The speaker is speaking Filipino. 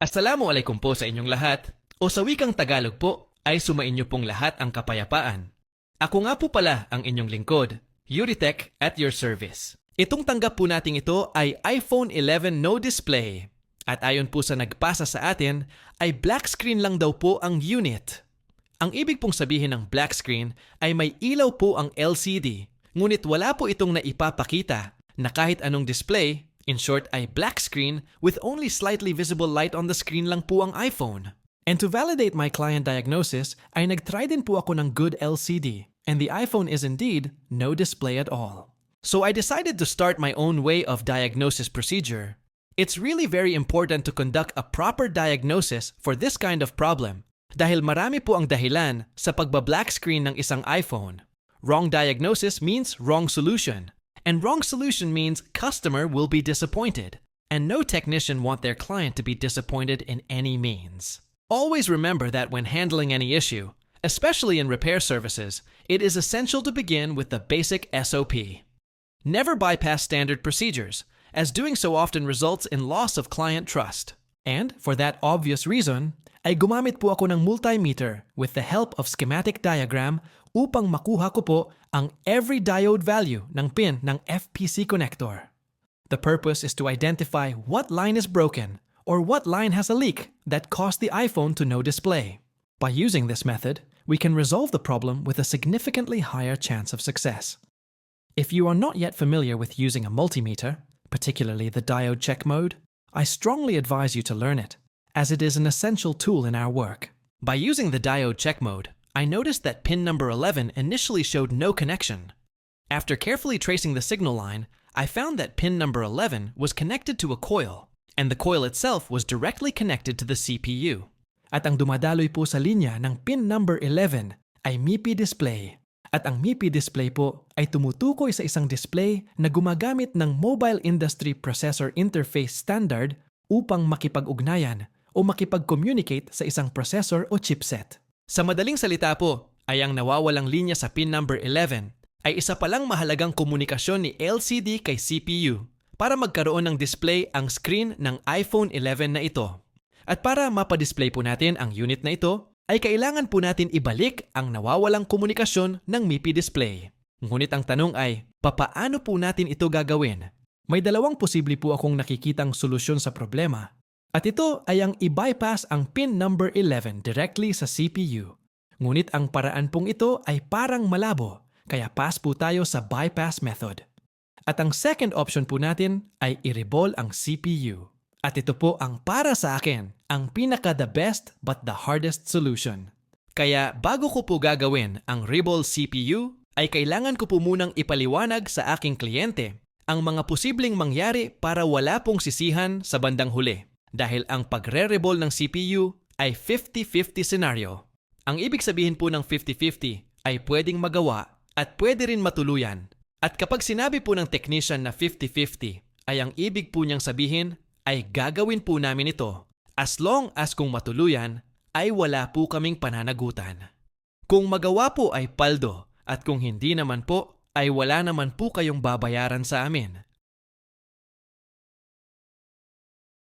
Assalamualaikum po sa inyong lahat. O sa wikang Tagalog po, ay sumainyo pong lahat ang kapayapaan. Ako nga po pala ang inyong lingkod, Yuritech at your service. Itong tanggap po nating ito ay iPhone 11 no display. At ayon po sa nagpasa sa atin, ay black screen lang daw po ang unit. Ang ibig pong sabihin ng black screen ay may ilaw po ang LCD, ngunit wala po itong naipapakita na kahit anong display. In short, ay black screen with only slightly visible light on the screen lang po ang iPhone. And to validate my client diagnosis, ay nag-try din po ako ng good LCD, and the iPhone is indeed no display at all. So I decided to start my own way of diagnosis procedure. It's really very important to conduct a proper diagnosis for this kind of problem, dahil marami po ang dahilan sa pagba-black screen ng isang iPhone. Wrong diagnosis means wrong solution. And wrong solution means customer will be disappointed, and no technician want their client to be disappointed in any means. Always remember that when handling any issue, especially in repair services, it is essential to begin with the basic SOP. Never bypass standard procedures, as doing so often results in loss of client trust. And for that obvious reason, ay gumamit po ako ng multimeter with the help of schematic diagram upang makuha ko po ang every diode value ng pin ng FPC connector. The purpose is to identify what line is broken or what line has a leak that caused the iPhone to no display. By using this method, we can resolve the problem with a significantly higher chance of success. If you are not yet familiar with using a multimeter, particularly the diode check mode, I strongly advise you to learn it, as it is an essential tool in our work. By using the diode check mode, I noticed that pin number 11 initially showed no connection. After carefully tracing the signal line, I found that pin number 11 was connected to a coil, and the coil itself was directly connected to the CPU. At ang dumadaloy po sa linya ng pin number 11 ay MIPI display. At ang MIPI display po ay tumutukoy sa isang display na gumagamit ng Mobile Industry Processor Interface Standard upang makipag-ugnayan o makipag-communicate sa isang processor o chipset. Sa madaling salita po, ay ang nawawalang linya sa pin number 11 ay isa palang mahalagang komunikasyon ni LCD kay CPU para magkaroon ng display ang screen ng iPhone 11 na ito. At para mapadisplay po natin ang unit na ito, ay kailangan po natin ibalik ang nawawalang komunikasyon ng MIPI display. Ngunit ang tanong ay, papaano po natin ito gagawin? May dalawang posible po akong nakikitang solusyon sa problema. At ito ay ang i-bypass ang pin number 11 directly sa CPU. Ngunit ang paraan pong ito ay parang malabo, kaya pass po tayo sa bypass method. At ang second option po natin ay i-reball ang CPU. At ito po ang para sa akin, ang pinaka the best but the hardest solution. Kaya bago ko po gagawin ang reball CPU, ay kailangan ko po munang ipaliwanag sa aking kliyente ang mga posibleng mangyari para wala pong sisihan sa bandang huli. Dahil ang pagre-reball ng CPU ay 50-50 scenario. Ang ibig sabihin po ng 50-50 ay pwedeng magawa at pwede rin matuluyan. At kapag sinabi po ng technician na 50-50 ay ang ibig po niyang sabihin ay gagawin po namin ito as long as kung matuluyan ay wala po kaming pananagutan. Kung magawa po ay paldo at kung hindi naman po ay wala naman po kayong babayaran sa amin.